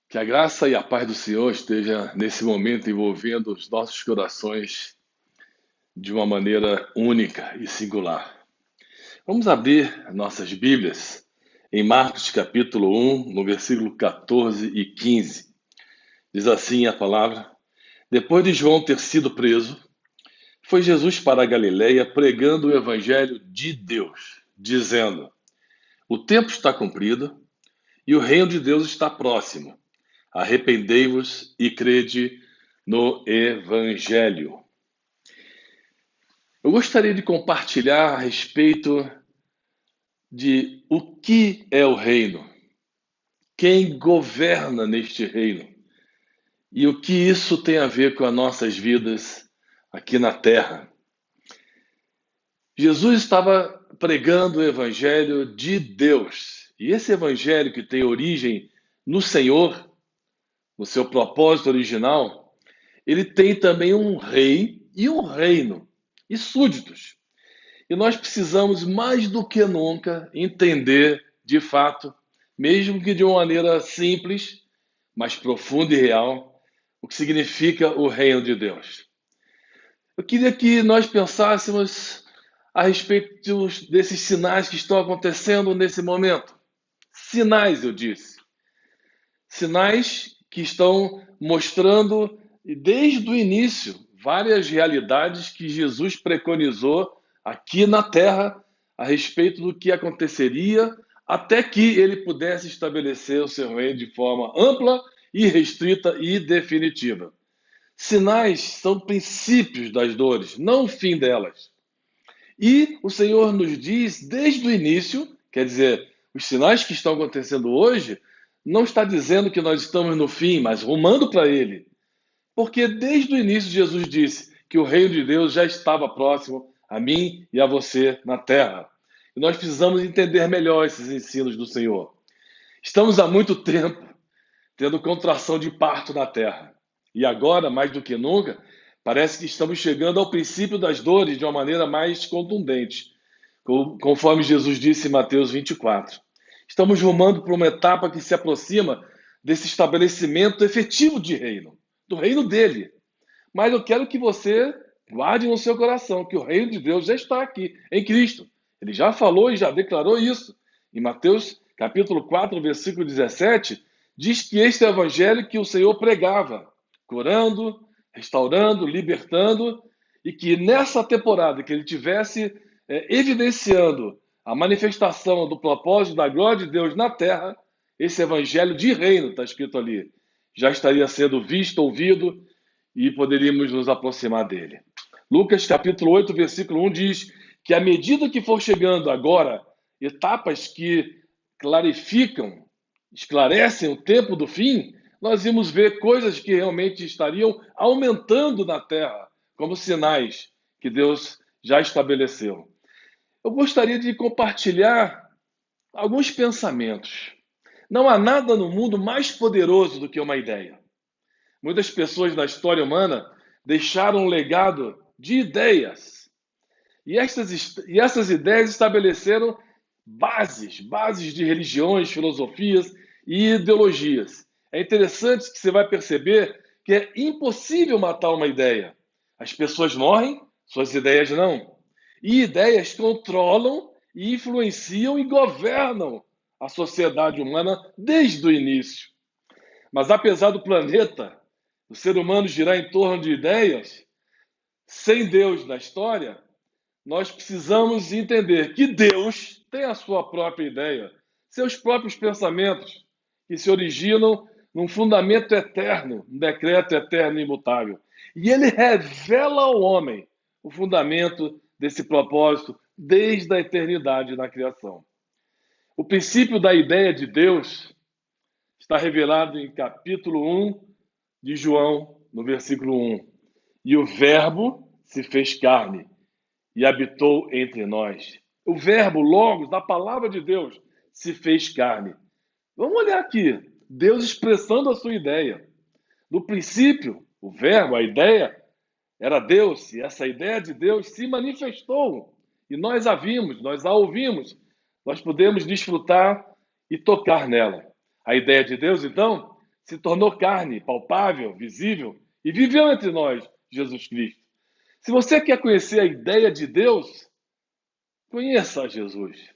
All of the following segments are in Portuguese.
Que a graça e a paz do Senhor esteja nesse momento envolvendo os nossos corações de uma maneira única e singular. Vamos abrir nossas Bíblias em Marcos capítulo 1, no versículo 14 e 15. Diz assim a palavra: Depois de João ter sido preso, foi Jesus para a Galileia pregando o evangelho de Deus, dizendo: O tempo está cumprido e o reino de Deus está próximo. Arrependei-vos e crede no Evangelho. Eu gostaria de compartilhar a respeito de o que é o reino, quem governa neste reino e o que isso tem a ver com as nossas vidas aqui na terra. Jesus estava pregando o Evangelho de Deus, e esse Evangelho que tem origem no Senhor, no seu propósito original, ele tem também um rei e um reino e súditos. E nós precisamos mais do que nunca entender de fato, mesmo que de uma maneira simples, mas profunda e real, o que significa o reino de Deus. Eu queria que nós pensássemos a respeito desses sinais que estão acontecendo nesse momento. Sinais, eu disse. Sinais que estão mostrando, desde o início, várias realidades que Jesus preconizou aqui na terra a respeito do que aconteceria até que ele pudesse estabelecer o seu reino de forma ampla e restrita e definitiva. Sinais são princípios das dores, não o fim delas. E o Senhor nos diz desde o início, quer dizer, os sinais que estão acontecendo hoje, não está dizendo que nós estamos no fim, mas rumando para ele. Porque desde o início Jesus disse que o reino de Deus já estava próximo a mim e a você na terra. E nós precisamos entender melhor esses ensinos do Senhor. Estamos há muito tempo tendo contração de parto na terra. E agora, mais do que nunca, parece que estamos chegando ao princípio das dores de uma maneira mais contundente, conforme Jesus disse em Mateus 24. Estamos rumando para uma etapa que se aproxima desse estabelecimento efetivo de reino, do reino dele. Mas eu quero que você guarde no seu coração que o reino de Deus já está aqui, em Cristo. Ele já falou e já declarou isso. Em Mateus capítulo 4, versículo 17, diz que este é o evangelho que o Senhor pregava, curando, restaurando, libertando, e que nessa temporada que ele tivesse evidenciando a manifestação do propósito da glória de Deus na terra, esse evangelho de reino, está escrito ali, já estaria sendo visto, ouvido, e poderíamos nos aproximar dele. Lucas capítulo 8, versículo 1 diz que à medida que for chegando agora etapas que clarificam, esclarecem o tempo do fim, nós vamos ver coisas que realmente estariam aumentando na terra, como sinais que Deus já estabeleceu. Eu gostaria de compartilhar alguns pensamentos. Não há nada no mundo mais poderoso do que uma ideia. Muitas pessoas na história humana deixaram um legado de ideias. E essas ideias estabeleceram bases de religiões, filosofias e ideologias. É interessante que você vai perceber que é impossível matar uma ideia. As pessoas morrem, suas ideias não. E ideias controlam, influenciam e governam a sociedade humana desde o início. Mas apesar do planeta, o ser humano girar em torno de ideias, sem Deus na história, nós precisamos entender que Deus tem a sua própria ideia, seus próprios pensamentos, que se originam num fundamento eterno, um decreto eterno e imutável. E ele revela ao homem o fundamento desse propósito desde a eternidade na criação. O princípio da ideia de Deus está revelado em capítulo 1 de João, no versículo 1. E o Verbo se fez carne e habitou entre nós. O Verbo, Logos, da palavra de Deus, se fez carne. Vamos olhar aqui. Deus expressando a sua ideia. No princípio, o Verbo, a ideia, era Deus. E essa ideia de Deus se manifestou. E nós a vimos, nós a ouvimos. Nós podemos desfrutar e tocar nela. A ideia de Deus, então, se tornou carne, palpável, visível, e viveu entre nós, Jesus Cristo. Se você quer conhecer a ideia de Deus, conheça a Jesus.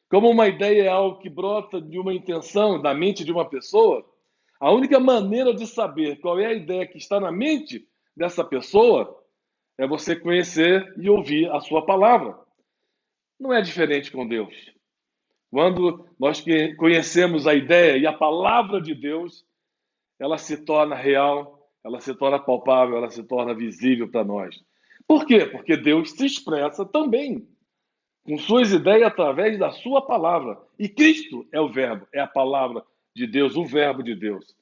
Como uma ideia é algo que brota de uma intenção, da mente de uma pessoa, a única maneira de saber qual é a ideia que está na mente dessa pessoa é você conhecer e ouvir a sua palavra. Não é diferente com Deus. Quando nós conhecemos a ideia e a palavra de Deus, ela se torna real, ela se torna palpável, ela se torna visível para nós. Por quê? Porque Deus se expressa também com suas ideias através da sua palavra. E Cristo é o verbo, é a palavra de Deus, o verbo de Deus.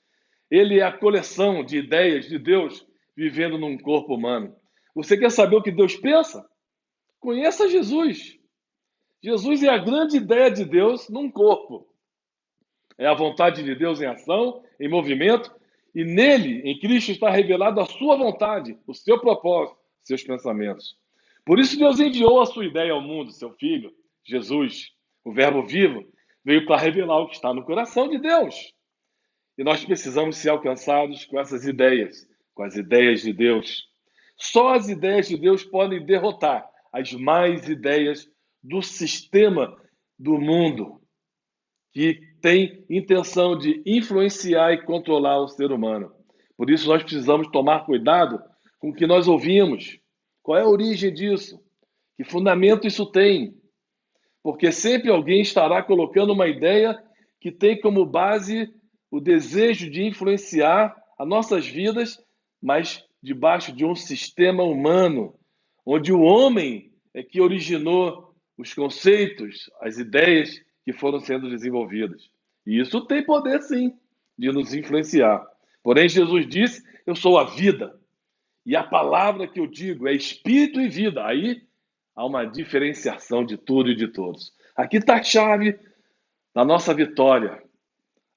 Ele é a coleção de ideias de Deus vivendo num corpo humano. Você quer saber o que Deus pensa? Conheça Jesus. Jesus é a grande ideia de Deus num corpo. É a vontade de Deus em ação, em movimento, e nele, em Cristo, está revelado a sua vontade, o seu propósito, seus pensamentos. Por isso Deus enviou a sua ideia ao mundo, seu Filho, Jesus, o Verbo vivo, veio para revelar o que está no coração de Deus. E nós precisamos ser alcançados com essas ideias, com as ideias de Deus. Só as ideias de Deus podem derrotar as más ideias do sistema do mundo, que tem intenção de influenciar e controlar o ser humano. Por isso nós precisamos tomar cuidado com o que nós ouvimos. Qual é a origem disso? Que fundamento isso tem? Porque sempre alguém estará colocando uma ideia que tem como base o desejo de influenciar as nossas vidas, mas debaixo de um sistema humano, onde o homem é que originou os conceitos, as ideias que foram sendo desenvolvidas. E isso tem poder, sim, de nos influenciar. Porém, Jesus disse: eu sou a vida. E a palavra que eu digo é espírito e vida. Aí há uma diferenciação de tudo e de todos. Aqui está a chave da nossa vitória.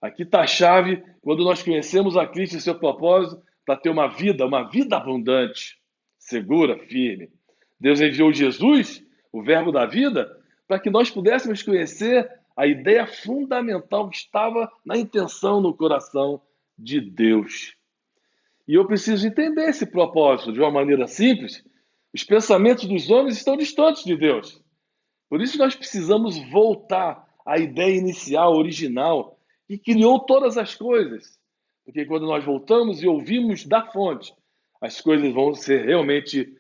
Aqui está a chave quando nós conhecemos a Cristo e seu propósito para ter uma vida abundante, segura, firme. Deus enviou Jesus, o verbo da vida, para que nós pudéssemos conhecer a ideia fundamental que estava na intenção, no coração de Deus. E eu preciso entender esse propósito de uma maneira simples. Os pensamentos dos homens estão distantes de Deus. Por isso nós precisamos voltar à ideia inicial, original, que criou todas as coisas. Porque quando nós voltamos e ouvimos da fonte, as coisas vão ser realmente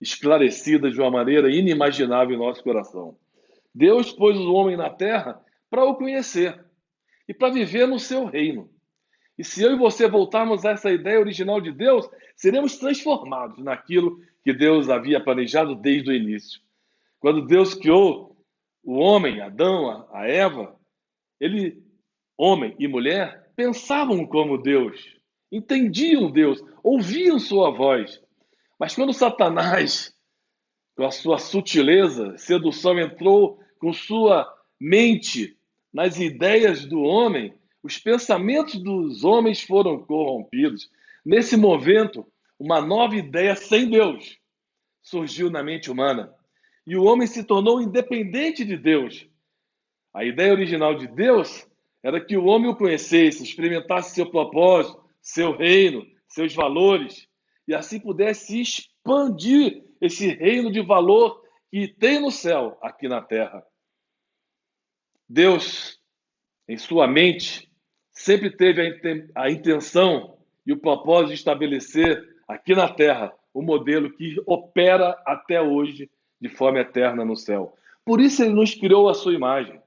esclarecidas de uma maneira inimaginável em nosso coração. Deus pôs o homem na terra para o conhecer e para viver no seu reino. E se eu e você voltarmos a essa ideia original de Deus, seremos transformados naquilo que Deus havia planejado desde o início. Quando Deus criou o homem, Adão, a Eva, ele, homem e mulher, pensavam como Deus, entendiam Deus, ouviam sua voz. Mas quando Satanás, com a sua sutileza, sedução, entrou com sua mente nas ideias do homem, os pensamentos dos homens foram corrompidos. Nesse momento, uma nova ideia sem Deus surgiu na mente humana. E o homem se tornou independente de Deus. A ideia original de Deus era que o homem o conhecesse, experimentasse seu propósito, seu reino, seus valores, e assim pudesse expandir esse reino de valor que tem no céu, aqui na terra. Deus, em sua mente, sempre teve a intenção e o propósito de estabelecer aqui na terra o modelo que opera até hoje de forma eterna no céu. Por isso ele nos criou a sua imagem.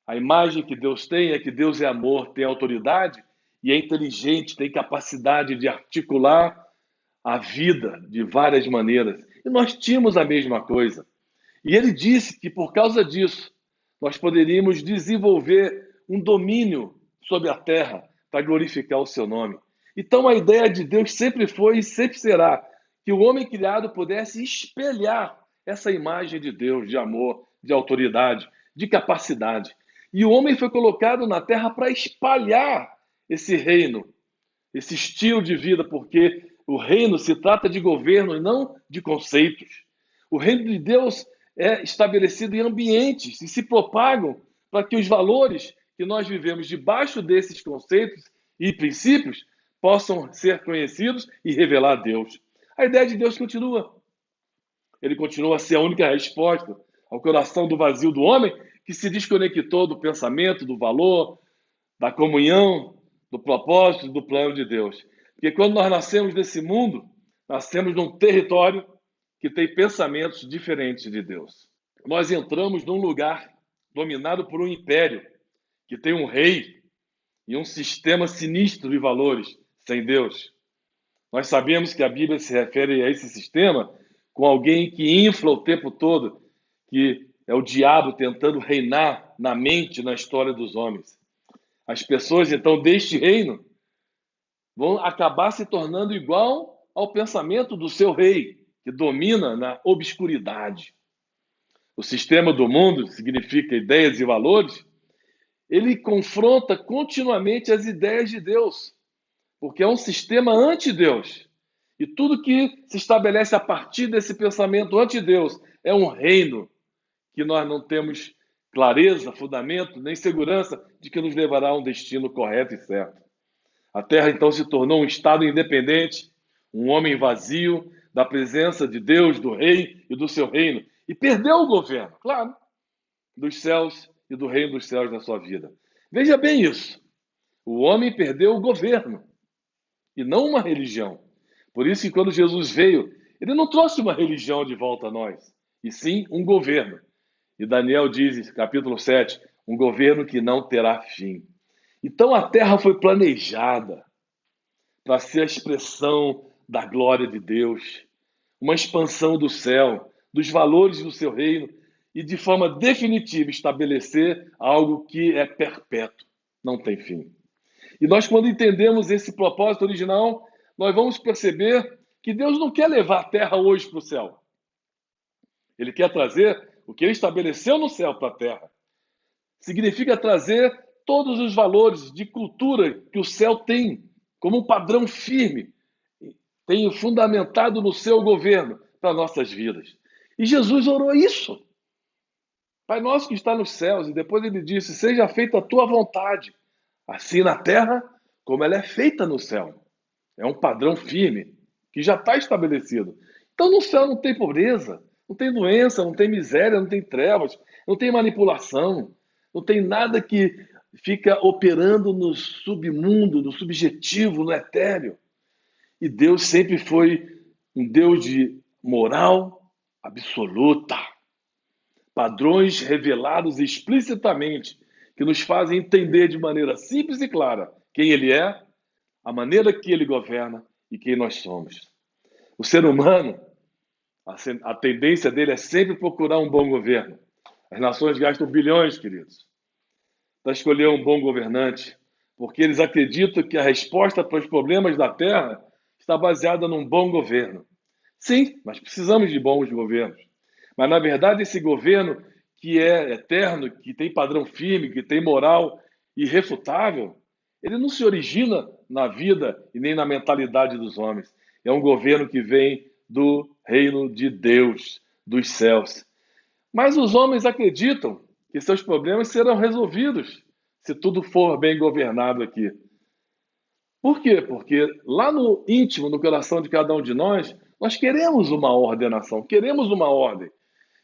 A imagem que Deus tem é que Deus é amor, tem autoridade e é inteligente, tem capacidade de articular a vida de várias maneiras. E nós tínhamos a mesma coisa. E ele disse que por causa disso nós poderíamos desenvolver um domínio sobre a terra para glorificar o seu nome. Então a ideia de Deus sempre foi e sempre será que o homem criado pudesse espelhar essa imagem de Deus, de amor, de autoridade, de capacidade. E o homem foi colocado na terra para espalhar esse reino, esse estilo de vida, porque o reino se trata de governo e não de conceitos. O reino de Deus é estabelecido em ambientes e se propagam para que os valores que nós vivemos debaixo desses conceitos e princípios possam ser conhecidos e revelar a Deus. A ideia de Deus continua. Ele continua a ser a única resposta ao coração do vazio do homem que se desconectou do pensamento, do valor, da comunhão, do propósito, do plano de Deus. Porque quando nós nascemos desse mundo, nascemos num território que tem pensamentos diferentes de Deus. Nós entramos num lugar dominado por um império que tem um rei e um sistema sinistro de valores sem Deus. Nós sabemos que a Bíblia se refere a esse sistema com alguém que infla o tempo todo, que é o diabo tentando reinar na mente, na história dos homens. As pessoas, então, deste reino vão acabar se tornando igual ao pensamento do seu rei, que domina na obscuridade. O sistema do mundo significa ideias e valores. Ele confronta continuamente as ideias de Deus, porque é um sistema anti-Deus. E tudo que se estabelece a partir desse pensamento anti-Deus é um reino que nós não temos clareza, fundamento, nem segurança de que nos levará a um destino correto e certo. A terra então se tornou um estado independente, um homem vazio da presença de Deus, do rei e do seu reino. E perdeu o governo, claro, dos céus e do reino dos céus na sua vida. Veja bem isso. O homem perdeu o governo e não uma religião. Por isso que quando Jesus veio, ele não trouxe uma religião de volta a nós, e sim um governo. E Daniel diz, capítulo 7, um governo que não terá fim. Então a terra foi planejada para ser a expressão da glória de Deus, uma expansão do céu, dos valores do seu reino, e de forma definitiva estabelecer algo que é perpétuo, não tem fim. E nós, quando entendemos esse propósito original, nós vamos perceber que Deus não quer levar a terra hoje para o céu. Ele quer trazer o que ele estabeleceu no céu para a terra. Significa trazer todos os valores de cultura que o céu tem, como um padrão firme, tem fundamentado no seu governo para nossas vidas. E Jesus orou isso. Pai nosso que está nos céus, e depois ele disse, seja feita a tua vontade, assim na terra como ela é feita no céu. É um padrão firme, que já está estabelecido. Então no céu não tem pobreza, não tem doença, não tem miséria, não tem trevas, não tem manipulação, não tem nada que fica operando no submundo, no subjetivo, no etéreo. E Deus sempre foi um Deus de moral absoluta. Padrões revelados explicitamente, que nos fazem entender de maneira simples e clara quem Ele é, a maneira que Ele governa e quem nós somos. O ser humano, a tendência dele é sempre procurar um bom governo. As nações gastam bilhões, queridos, para escolher um bom governante, porque eles acreditam que a resposta para os problemas da Terra está baseada num bom governo. Sim, nós precisamos de bons governos. Mas, na verdade, esse governo que é eterno, que tem padrão firme, que tem moral irrefutável, ele não se origina na vida e nem na mentalidade dos homens. É um governo que vem do reino de Deus, dos céus. Mas os homens acreditam que seus problemas serão resolvidos se tudo for bem governado aqui. Por quê? Porque lá no íntimo, no coração de cada um de nós queremos uma ordenação, queremos uma ordem.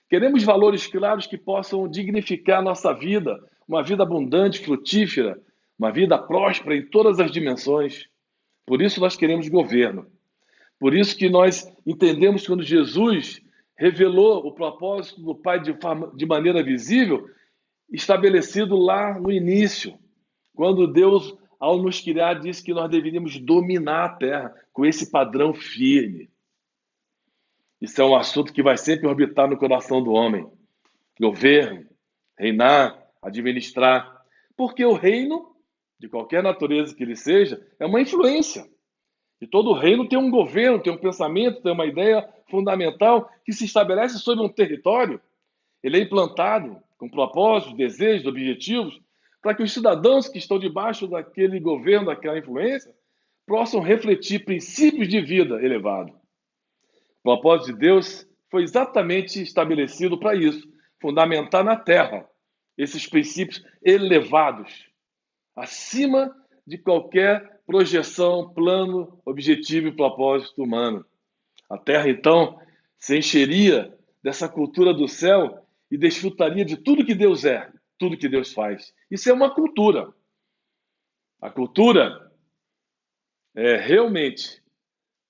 Queremos valores claros que possam dignificar a nossa vida, uma vida abundante, frutífera, uma vida próspera em todas as dimensões. Por isso nós queremos governo. Por isso que nós entendemos quando Jesus revelou o propósito do Pai de maneira visível, estabelecido lá no início, quando Deus, ao nos criar, disse que nós deveríamos dominar a terra com esse padrão firme. Isso é um assunto que vai sempre orbitar no coração do homem. Governo, reinar, administrar. Porque o reino, de qualquer natureza que ele seja, é uma influência. E todo reino tem um governo, tem um pensamento, tem uma ideia fundamental que se estabelece sobre um território. Ele é implantado com propósitos, desejos, objetivos, para que os cidadãos que estão debaixo daquele governo, daquela influência, possam refletir princípios de vida elevados. O propósito de Deus foi exatamente estabelecido para isso, fundamentar na terra esses princípios elevados, acima de qualquer projeção, plano, objetivo e propósito humano. A terra, então, se encheria dessa cultura do céu e desfrutaria de tudo que Deus é, tudo que Deus faz. Isso é uma cultura. A cultura é realmente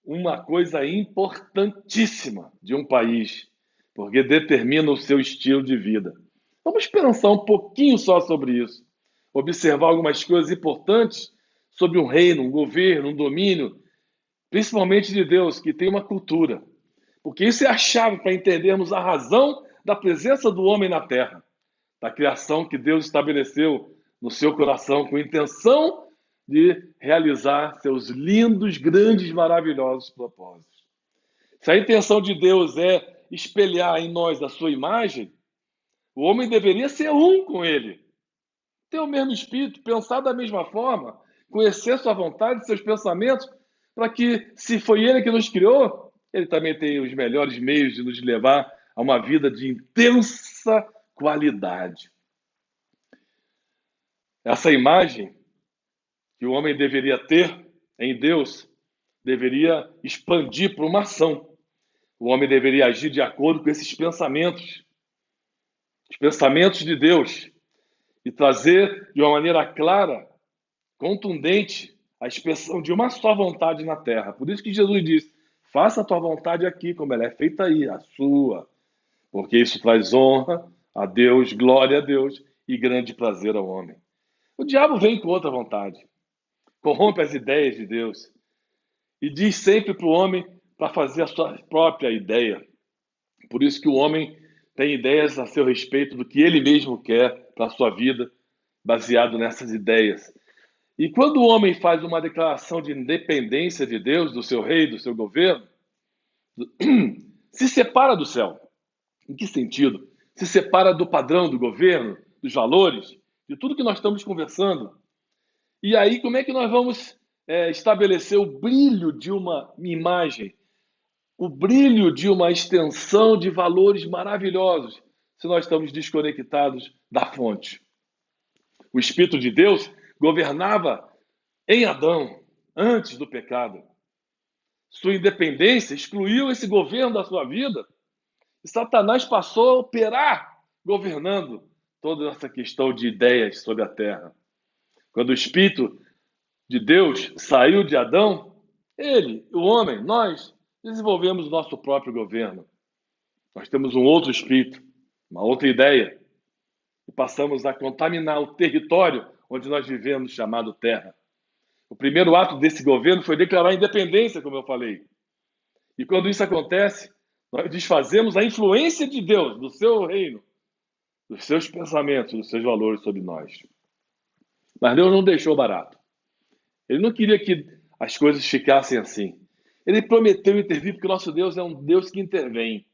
uma coisa importantíssima de um país, porque determina o seu estilo de vida. Vamos pensar um pouquinho só sobre isso. Observar algumas coisas importantes sobre um reino, um governo, um domínio, principalmente de Deus, que tem uma cultura. Porque isso é a chave para entendermos a razão da presença do homem na terra, da criação que Deus estabeleceu no seu coração com a intenção de realizar seus lindos, grandes, maravilhosos propósitos. Se a intenção de Deus é espelhar em nós a sua imagem, o homem deveria ser um com ele, ter o mesmo espírito, pensar da mesma forma, conhecer sua vontade, seus pensamentos, para que, se foi ele que nos criou, ele também tem os melhores meios de nos levar a uma vida de intensa qualidade. Essa imagem que o homem deveria ter em Deus deveria expandir para uma ação. O homem deveria agir de acordo com esses pensamentos, os pensamentos de Deus, e trazer de uma maneira clara, contundente, a expressão de uma só vontade na terra. Por isso que Jesus disse: faça a tua vontade aqui, como ela é feita aí, a sua. Porque isso traz honra a Deus, glória a Deus e grande prazer ao homem. O diabo vem com outra vontade, corrompe as ideias de Deus e diz sempre para o homem para fazer a sua própria ideia. Por isso que o homem tem ideias a seu respeito do que ele mesmo quer para a sua vida, baseado nessas ideias. E quando o homem faz uma declaração de independência de Deus, do seu rei, do seu governo, se separa do céu. Em que sentido? Se separa do padrão do governo, dos valores, de tudo que nós estamos conversando. E aí, como é que nós vamos estabelecer o brilho de uma imagem, o brilho de uma extensão de valores maravilhosos, se nós estamos desconectados da fonte? O Espírito de Deus governava em Adão, antes do pecado. Sua independência excluiu esse governo da sua vida. E Satanás passou a operar governando toda essa questão de ideias sobre a terra. Quando o Espírito de Deus saiu de Adão, ele, o homem, nós desenvolvemos o nosso próprio governo. Nós temos um outro espírito, uma outra ideia, e passamos a contaminar o território onde nós vivemos, chamado terra. O primeiro ato desse governo foi declarar a independência, como eu falei. E quando isso acontece, nós desfazemos a influência de Deus, do seu reino, dos seus pensamentos, dos seus valores sobre nós. Mas Deus não deixou barato. Ele não queria que as coisas ficassem assim. Ele prometeu intervir, porque o nosso Deus é um Deus que intervém.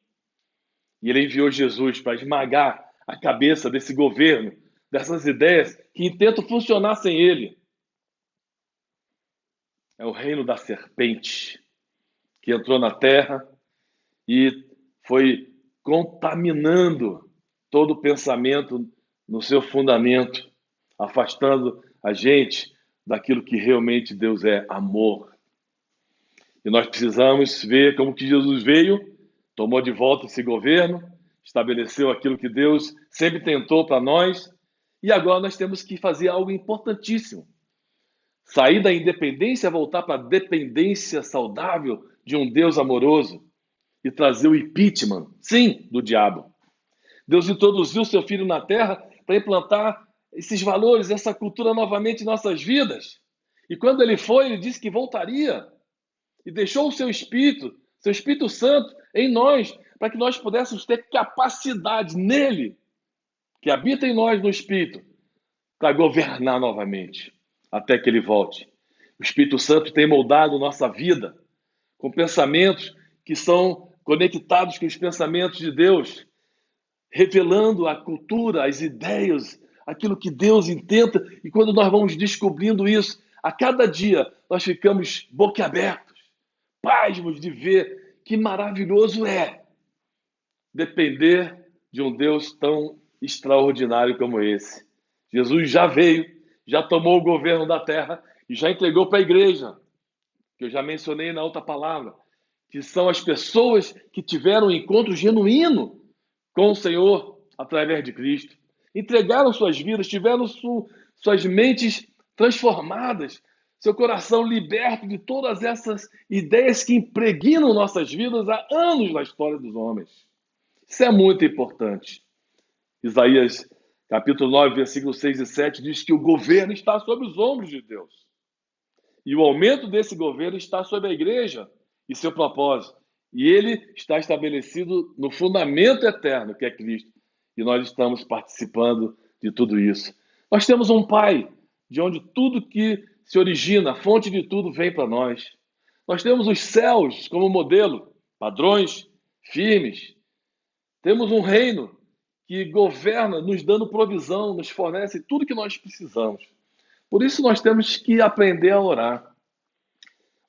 E ele enviou Jesus para esmagar a cabeça desse governo, dessas ideias que intentam funcionar sem ele. É o reino da serpente, que entrou na terra e foi contaminando todo o pensamento no seu fundamento, afastando a gente daquilo que realmente Deus é, amor. E nós precisamos ver como que Jesus veio, tomou de volta esse governo, estabeleceu aquilo que Deus sempre tentou para nós, e agora nós temos que fazer algo importantíssimo. Sair da independência, voltar para a dependência saudável de um Deus amoroso e trazer o impeachment, sim, do diabo. Deus introduziu seu Filho na terra para implantar esses valores, essa cultura novamente em nossas vidas. E quando ele foi, ele disse que voltaria e deixou o seu Espírito Santo em nós, para que nós pudéssemos ter capacidade nele, que habita em nós no Espírito, para governar novamente, até que ele volte. O Espírito Santo tem moldado nossa vida com pensamentos que são conectados com os pensamentos de Deus, revelando a cultura, as ideias, aquilo que Deus intenta. E quando nós vamos descobrindo isso, a cada dia nós ficamos boquiabertos, pasmos de ver que maravilhoso é depender de um Deus tão extraordinário como esse. Jesus já veio já tomou o governo da terra e já entregou para a igreja, que eu já mencionei na outra palavra, que são as pessoas que tiveram um encontro genuíno com o Senhor através de Cristo. Entregaram suas vidas, tiveram suas mentes transformadas, seu coração liberto de todas essas ideias que impregnam nossas vidas há anos na história dos homens. Isso é muito importante. Isaías, capítulo 9, versículos 6 e 7, diz que o governo está sobre os ombros de Deus. E o aumento desse governo está sobre a igreja e seu propósito. E ele está estabelecido no fundamento eterno, que é Cristo. E nós estamos participando de tudo isso. Nós temos um Pai, de onde tudo que se origina, a fonte de tudo vem para nós. Nós temos os céus como modelo, padrões firmes. Temos um reino que governa, nos dando provisão, nos fornece tudo que nós precisamos. Por isso nós temos que aprender a orar.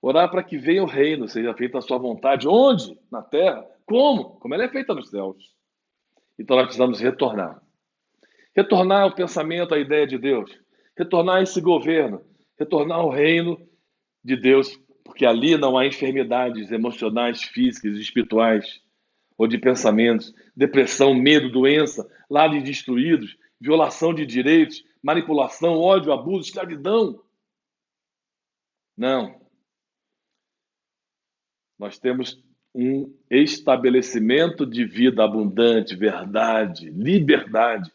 Orar para que venha o reino, seja feita a sua vontade. Onde? Na terra. Como? Como ela é feita nos céus. Então nós precisamos retornar. Retornar o pensamento, a ideia de Deus. Retornar esse governo. Retornar ao reino de Deus. Porque ali não há enfermidades emocionais, físicas, espirituais ou de pensamentos. Depressão, medo, doença, lares destruídos, violação de direitos, manipulação, ódio, abuso, escravidão. Não. Nós temos um estabelecimento de vida abundante, verdade, liberdade.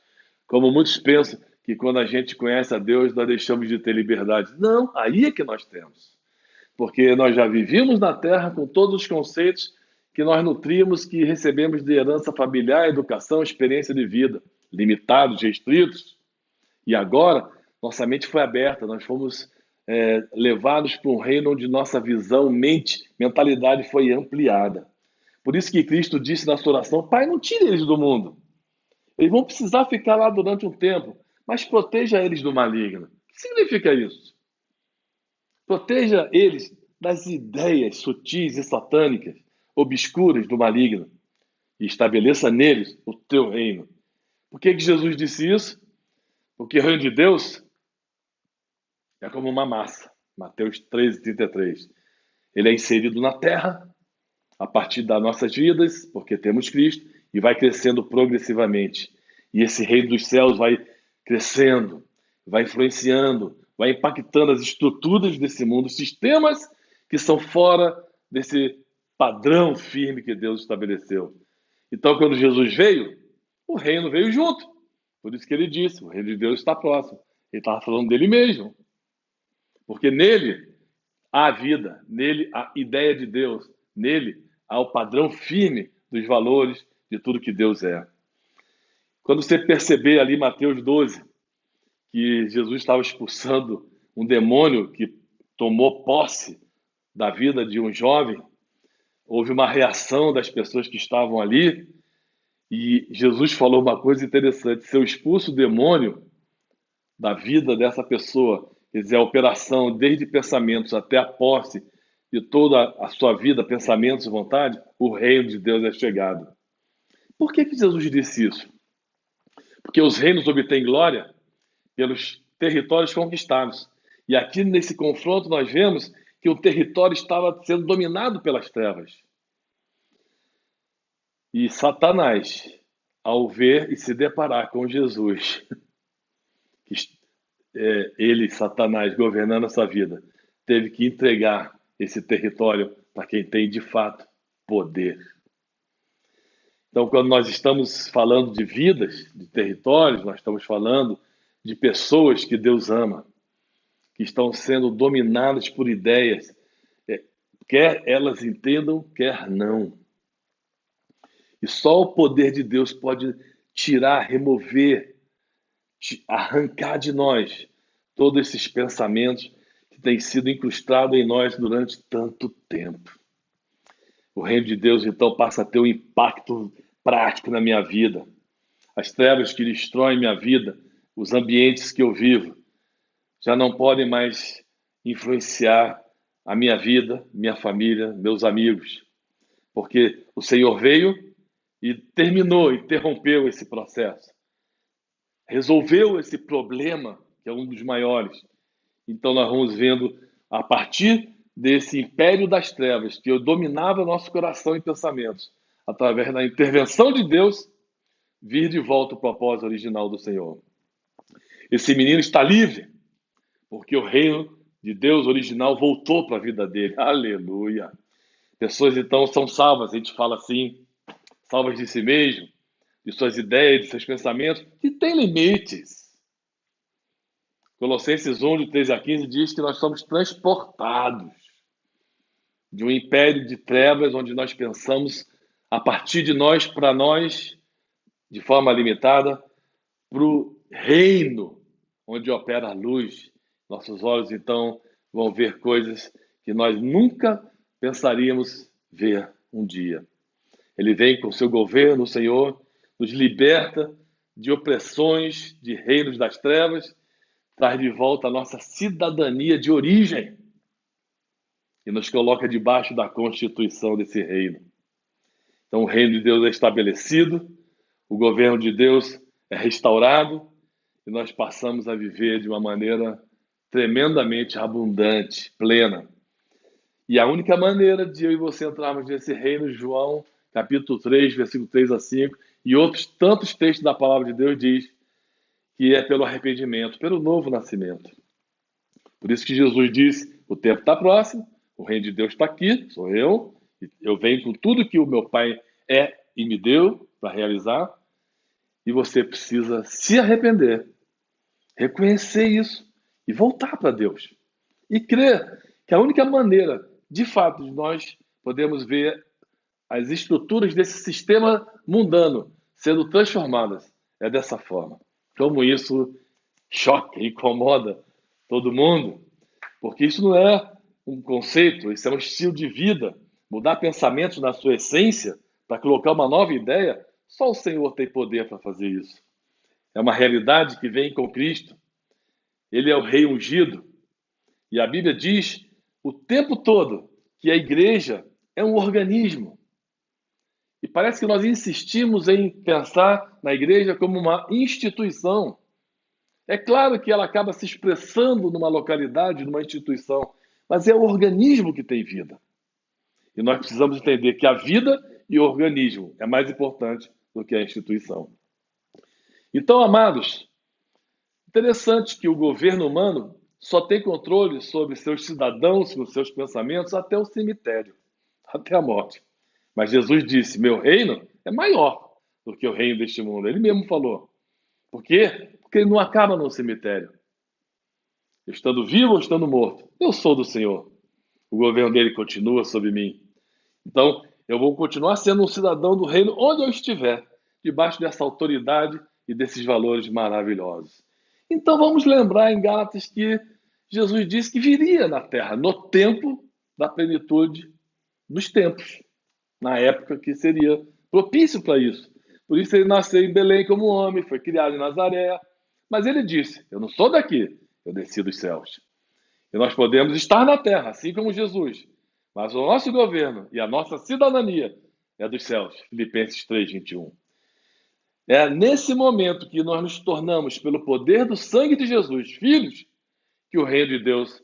Como muitos pensam que quando a gente conhece a Deus, nós deixamos de ter liberdade. Não, aí é que nós temos. Porque nós já vivíamos na Terra com todos os conceitos que nós nutríamos, que recebemos de herança familiar, educação, experiência de vida, limitados, restritos. E agora, nossa mente foi aberta, nós fomos levados para um reino onde nossa visão, mentalidade foi ampliada. Por isso que Cristo disse na sua oração: Pai, não tire eles do mundo. Eles vão precisar ficar lá durante um tempo, mas proteja eles do maligno. O que significa isso? Proteja eles das ideias sutis e satânicas, obscuras do maligno, e estabeleça neles o teu reino. Por que Jesus disse isso? Porque o reino de Deus é como uma massa. Mateus 13:33. Ele é inserido na terra a partir das nossas vidas, porque temos Cristo, e vai crescendo progressivamente. E esse reino dos céus vai crescendo, vai influenciando, vai impactando as estruturas desse mundo, sistemas que são fora desse padrão firme que Deus estabeleceu. Então, quando Jesus veio, o reino veio junto. Por isso que ele disse: o reino de Deus está próximo. Ele estava falando dele mesmo. Porque nele há a vida, nele há a ideia de Deus, nele há o padrão firme dos valores de tudo que Deus é. Quando você perceber ali Mateus 12, que Jesus estava expulsando um demônio que tomou posse da vida de um jovem, houve uma reação das pessoas que estavam ali, e Jesus falou uma coisa interessante: se eu expulso o demônio da vida dessa pessoa, quer dizer, a operação desde pensamentos até a posse de toda a sua vida, pensamentos e vontade, o reino de Deus é chegado. Por que Jesus disse isso? Porque os reinos obtêm glória pelos territórios conquistados. E aqui nesse confronto nós vemos que o território estava sendo dominado pelas trevas. E Satanás, ao ver e se deparar com Jesus, ele, Satanás, governando essa vida, teve que entregar esse território para quem tem de fato poder. Então, quando nós estamos falando de vidas, de territórios, nós estamos falando de pessoas que Deus ama, que estão sendo dominadas por ideias, quer elas entendam, quer não. E só o poder de Deus pode tirar, remover, arrancar de nós todos esses pensamentos que têm sido incrustados em nós durante tanto tempo. O reino de Deus, então, passa a ter um impacto prático na minha vida. As trevas que destroem minha vida, os ambientes que eu vivo, já não podem mais influenciar a minha vida, minha família, meus amigos. Porque o Senhor veio e terminou, interrompeu esse processo. Resolveu esse problema que é um dos maiores. Então nós vamos vendo, a partir desse império das trevas, que dominava nosso coração e pensamentos, através da intervenção de Deus, vir de volta o propósito original do Senhor. Esse menino está livre, porque o reino de Deus original voltou para a vida dele. Aleluia! Pessoas então são salvas, a gente fala assim, salvas de si mesmo, de suas ideias, de seus pensamentos, que tem limites. Colossenses 1, de 13 a 15, diz que nós somos transportados de um império de trevas, onde nós pensamos a partir de nós, para nós, de forma limitada, para o reino, onde opera a luz. Nossos olhos, então, vão ver coisas que nós nunca pensaríamos ver um dia. Ele vem com seu governo, o Senhor, nos liberta de opressões, de reinos das trevas, traz de volta a nossa cidadania de origem e nos coloca debaixo da constituição desse reino. Então, o reino de Deus é estabelecido, o governo de Deus é restaurado e nós passamos a viver de uma maneira tremendamente abundante, plena. E a única maneira de eu e você entrarmos nesse reino, João, capítulo 3, versículo 3 a 5, e outros tantos textos da palavra de Deus diz que é pelo arrependimento, pelo novo nascimento. Por isso que Jesus disse, o tempo está próximo, o reino de Deus está aqui, sou eu venho com tudo que o meu Pai é e me deu para realizar, e você precisa se arrepender, reconhecer isso e voltar para Deus. E crer que a única maneira, de fato, de nós podemos ver as estruturas desse sistema mundano sendo transformadas é dessa forma. Como isso choca, incomoda todo mundo, porque isso não é um conceito, isso é um estilo de vida. Mudar pensamentos na sua essência para colocar uma nova ideia, só o Senhor tem poder para fazer isso. É uma realidade que vem com Cristo. Ele é o Rei ungido. E a Bíblia diz o tempo todo que a igreja é um organismo. E parece que nós insistimos em pensar na igreja como uma instituição. É claro que ela acaba se expressando numa localidade, numa instituição, mas é o organismo que tem vida. E nós precisamos entender que a vida e o organismo é mais importante do que a instituição. Então, amados, interessante que o governo humano só tem controle sobre seus cidadãos, sobre seus pensamentos, até o cemitério, até a morte. Mas Jesus disse, meu reino é maior do que o reino deste mundo. Ele mesmo falou. Por quê? Porque ele não acaba no cemitério. Estando vivo ou estando morto, eu sou do Senhor. O governo dele continua sobre mim. Então, eu vou continuar sendo um cidadão do reino onde eu estiver, debaixo dessa autoridade e desses valores maravilhosos. Então, vamos lembrar em Gálatas que Jesus disse que viria na terra, no tempo da plenitude dos tempos, na época que seria propício para isso. Por isso ele nasceu em Belém como homem, foi criado em Nazaré. Mas ele disse, eu não sou daqui, eu desci dos céus. E nós podemos estar na terra, assim como Jesus. Mas o nosso governo e a nossa cidadania é dos céus. Filipenses 3, 21. É nesse momento que nós nos tornamos, pelo poder do sangue de Jesus, filhos, que o reino de Deus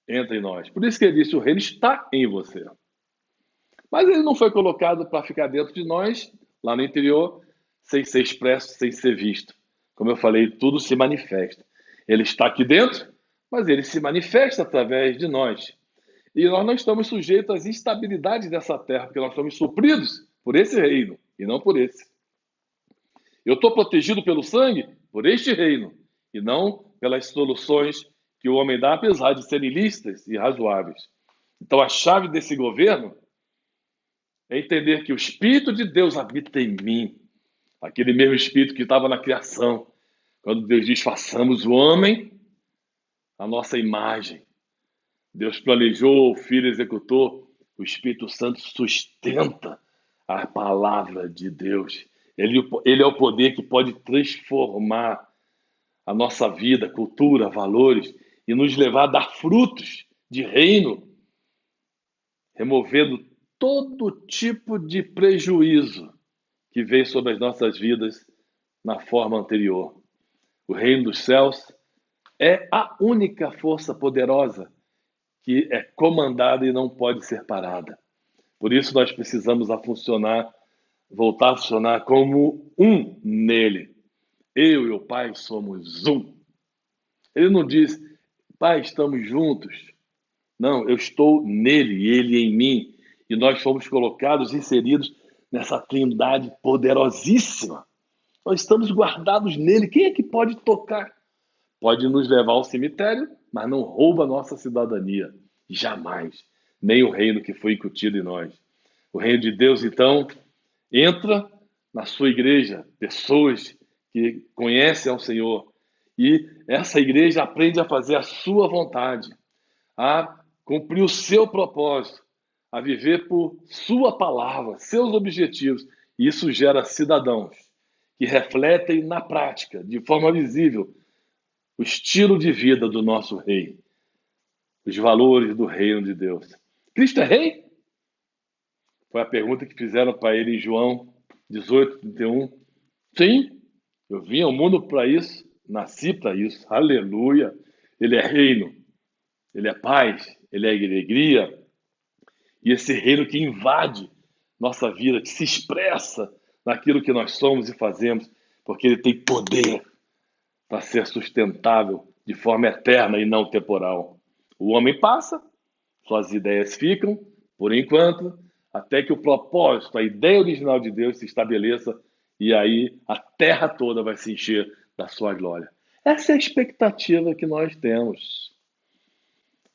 entra em nós. Por isso que ele disse, o reino está em você. Mas ele não foi colocado para ficar dentro de nós, lá no interior, sem ser expresso, sem ser visto. Como eu falei, tudo se manifesta. Ele está aqui dentro, mas ele se manifesta através de nós. E nós não estamos sujeitos às instabilidades dessa terra, porque nós somos supridos por esse reino e não por esse. Eu estou protegido pelo sangue por este reino e não pelas soluções que o homem dá, apesar de serem lícitas e razoáveis. Então a chave desse governo é entender que o Espírito de Deus habita em mim. Aquele mesmo Espírito que estava na criação. Quando Deus diz, façamos o homem a nossa imagem. Deus planejou, o Filho executou, o Espírito Santo sustenta a palavra de Deus. Ele é o poder que pode transformar a nossa vida, cultura, valores e nos levar a dar frutos de reino, removendo todo tipo de prejuízo que veio sobre as nossas vidas na forma anterior. O reino dos céus É a única força poderosa que é comandada e não pode ser parada. Por isso nós precisamos voltar a funcionar como um nele. Eu e o Pai somos um. Ele não diz, Pai, estamos juntos. Não, eu estou nele e ele em mim. E nós fomos colocados, inseridos nessa trindade poderosíssima. Nós estamos guardados nele. Quem é que pode tocar? Pode nos levar ao cemitério, mas não rouba a nossa cidadania. Jamais. Nem o reino que foi incutido em nós. O reino de Deus, então, entra na sua igreja, pessoas que conhecem ao Senhor. E essa igreja aprende a fazer a sua vontade, a cumprir o seu propósito, a viver por sua palavra, seus objetivos. E isso gera cidadãos que refletem na prática, de forma visível, o estilo de vida do nosso rei, os valores do reino de Deus. Cristo é rei? Foi a pergunta que fizeram para ele em João 18:31. Sim, eu vim ao mundo para isso, nasci para isso. Aleluia! Ele é reino, ele é paz, ele é alegria. E esse reino que invade nossa vida, que se expressa naquilo que nós somos e fazemos, porque ele tem poder para ser sustentável de forma eterna e não temporal. O homem passa, suas ideias ficam, por enquanto, até que o propósito, a ideia original de Deus se estabeleça e aí a terra toda vai se encher da sua glória. Essa é a expectativa que nós temos.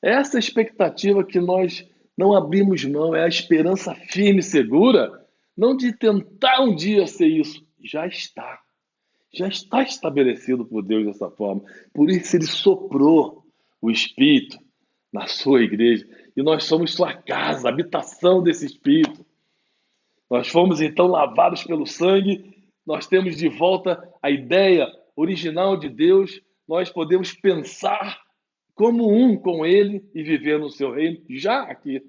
Essa é a expectativa que nós não abrimos mão, é a esperança firme e segura, não de tentar um dia ser isso, já está. Já está estabelecido por Deus dessa forma. Por isso ele soprou o Espírito na sua igreja. E nós somos sua casa, habitação desse Espírito. Nós fomos então lavados pelo sangue. Nós temos de volta a ideia original de Deus. Nós podemos pensar como um com Ele e viver no seu reino já aqui.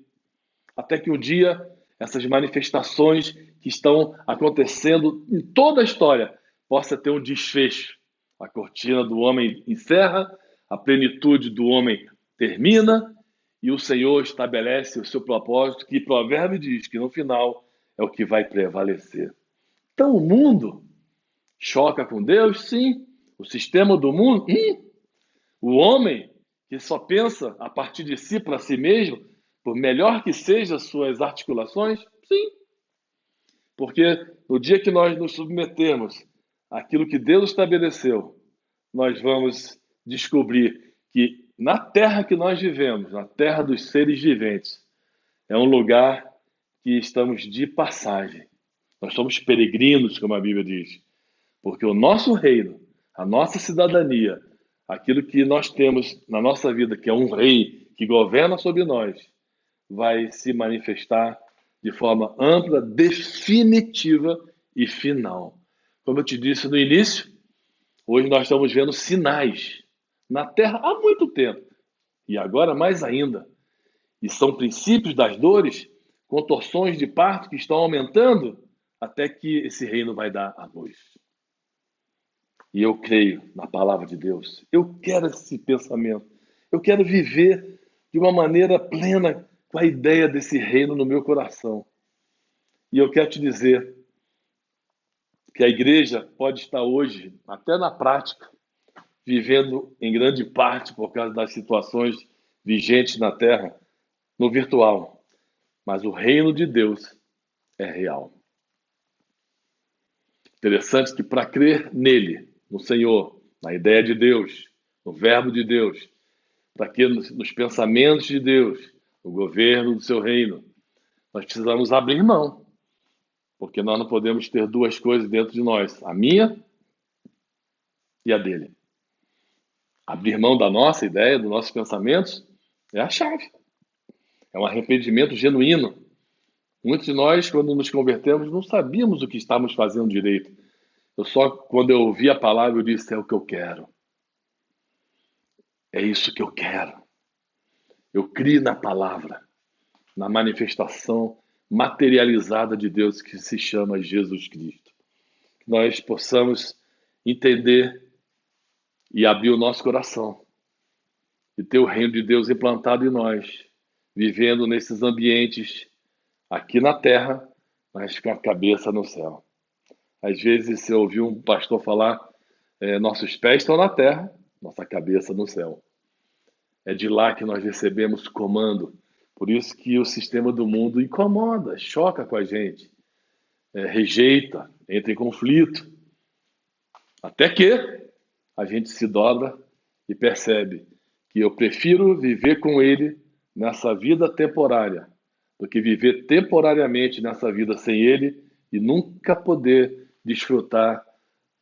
Até que um dia essas manifestações que estão acontecendo em toda a história possa ter um desfecho. A cortina do homem encerra, a plenitude do homem termina e o Senhor estabelece o seu propósito, que Provérbio diz que no final é o que vai prevalecer. Então o mundo choca com Deus? Sim. O sistema do mundo? O homem que só pensa a partir de si para si mesmo, por melhor que sejam as suas articulações? Sim. Porque no dia que nós nos submetermos àquilo que Deus estabeleceu, nós vamos descobrir que na terra que nós vivemos, na terra dos seres viventes, é um lugar que estamos de passagem. Nós somos peregrinos, como a Bíblia diz, porque o nosso reino, a nossa cidadania, aquilo que nós temos na nossa vida, que é um rei que governa sobre nós, vai se manifestar de forma ampla, definitiva e final. Como eu te disse no início, hoje nós estamos vendo sinais na Terra há muito tempo, e agora mais ainda. E são princípios das dores, contorções de parto que estão aumentando até que esse reino vai dar a luz. E eu creio na palavra de Deus. Eu quero esse pensamento. Eu quero viver de uma maneira plena com a ideia desse reino no meu coração. E eu quero te dizer que a igreja pode estar hoje, até na prática, vivendo em grande parte, por causa das situações vigentes na Terra, no virtual. Mas o reino de Deus é real. Interessante que para crer nele, no Senhor, na ideia de Deus, no verbo de Deus, para que nos pensamentos de Deus, no governo do seu reino, nós precisamos abrir mão. Porque nós não podemos ter duas coisas dentro de nós, a minha e a dele. Abrir mão da nossa ideia, dos nossos pensamentos, é a chave. É um arrependimento genuíno. Muitos de nós, quando nos convertemos, não sabíamos o que estávamos fazendo direito. Quando eu ouvi a palavra, eu disse, é o que eu quero. É isso que eu quero. Eu criei na palavra, na manifestação materializada de Deus que se chama Jesus Cristo. Que nós possamos entender e abrir o nosso coração e ter o reino de Deus implantado em nós, vivendo nesses ambientes aqui na terra, mas com a cabeça no céu. Às vezes, se eu ouvir um pastor falar, nossos pés estão na terra, nossa cabeça no céu. É de lá que nós recebemos comando. Por isso que o sistema do mundo incomoda, choca com a gente, rejeita, entra em conflito. Até que a gente se dobra e percebe que eu prefiro viver com ele nessa vida temporária do que viver temporariamente nessa vida sem ele e nunca poder desfrutar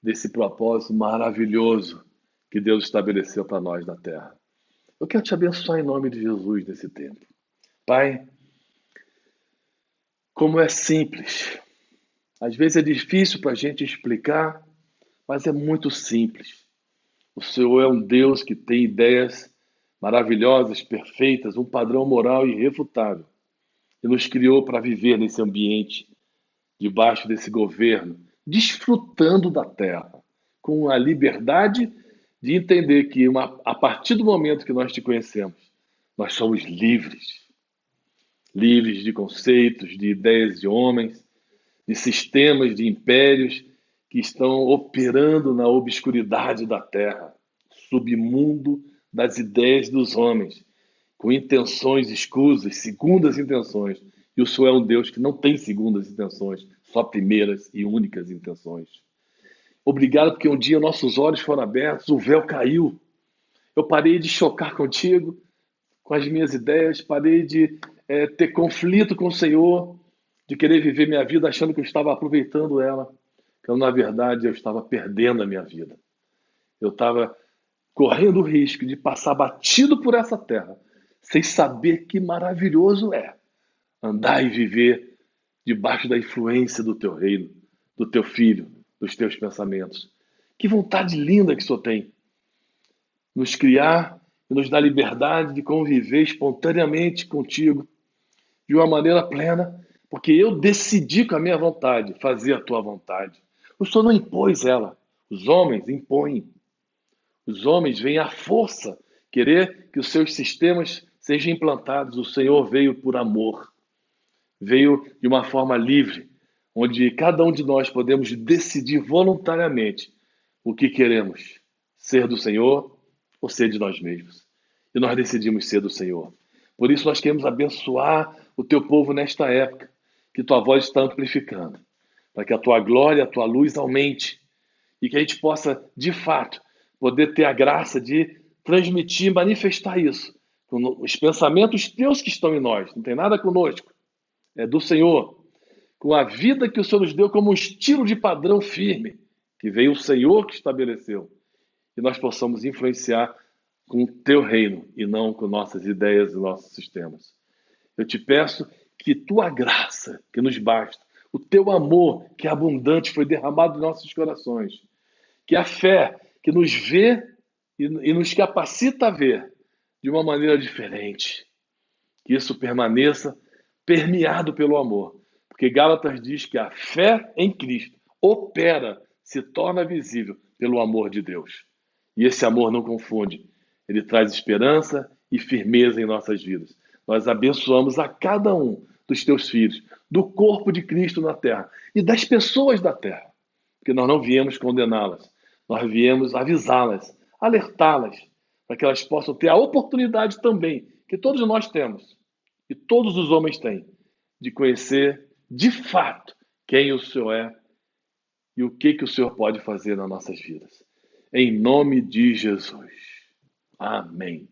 desse propósito maravilhoso que Deus estabeleceu para nós na terra. Eu quero te abençoar em nome de Jesus nesse tempo. Pai, como é simples. Às vezes é difícil para a gente explicar, mas é muito simples. O Senhor é um Deus que tem ideias maravilhosas, perfeitas, um padrão moral irrefutável. E nos criou para viver nesse ambiente, debaixo desse governo, desfrutando da terra, com a liberdade de entender que a partir do momento que nós te conhecemos, nós somos livres. Livres de conceitos, de ideias de homens, de sistemas, de impérios que estão operando na obscuridade da terra, submundo das ideias dos homens, com intenções escusas, segundas intenções. E o Senhor é um Deus que não tem segundas intenções, só primeiras e únicas intenções. Obrigado porque um dia nossos olhos foram abertos, o véu caiu. Eu parei de chocar contigo, com as minhas ideias, parei de ter conflito com o Senhor, de querer viver minha vida achando que eu estava aproveitando ela, quando na verdade eu estava perdendo a minha vida. Eu estava correndo o risco de passar batido por essa terra, sem saber que maravilhoso é andar e viver debaixo da influência do teu reino, do teu filho, dos teus pensamentos. Que vontade linda que o Senhor tem. Nos criar e nos dar liberdade de conviver espontaneamente contigo, de uma maneira plena, porque eu decidi com a minha vontade fazer a tua vontade. O Senhor não impôs ela. Os homens impõem. Os homens vêm à força querer que os seus sistemas sejam implantados. O Senhor veio por amor. Veio de uma forma livre, onde cada um de nós podemos decidir voluntariamente o que queremos, ser do Senhor ou ser de nós mesmos. E nós decidimos ser do Senhor. Por isso nós queremos abençoar o teu povo nesta época, que tua voz está amplificando, para que a tua glória, a tua luz aumente e que a gente possa, de fato, poder ter a graça de transmitir, manifestar isso com os pensamentos teus que estão em nós. Não tem nada conosco, é do Senhor, com a vida que o Senhor nos deu como um estilo de padrão firme, que veio o Senhor que estabeleceu, e nós possamos influenciar com o teu reino e não com nossas ideias e nossos sistemas. Eu te peço que tua graça, que nos basta, o teu amor, que é abundante, foi derramado em nossos corações, que a fé que nos vê e nos capacita a ver de uma maneira diferente, que isso permaneça permeado pelo amor. Porque Gálatas diz que a fé em Cristo opera, se torna visível pelo amor de Deus. E esse amor não confunde, ele traz esperança e firmeza em nossas vidas. Nós abençoamos a cada um dos teus filhos, do corpo de Cristo na terra e das pessoas da terra, porque nós não viemos condená-las, nós viemos avisá-las, alertá-las, para que elas possam ter a oportunidade também, que todos nós temos, e todos os homens têm, de conhecer de fato quem o Senhor é e o que o Senhor pode fazer nas nossas vidas. Em nome de Jesus. Amém.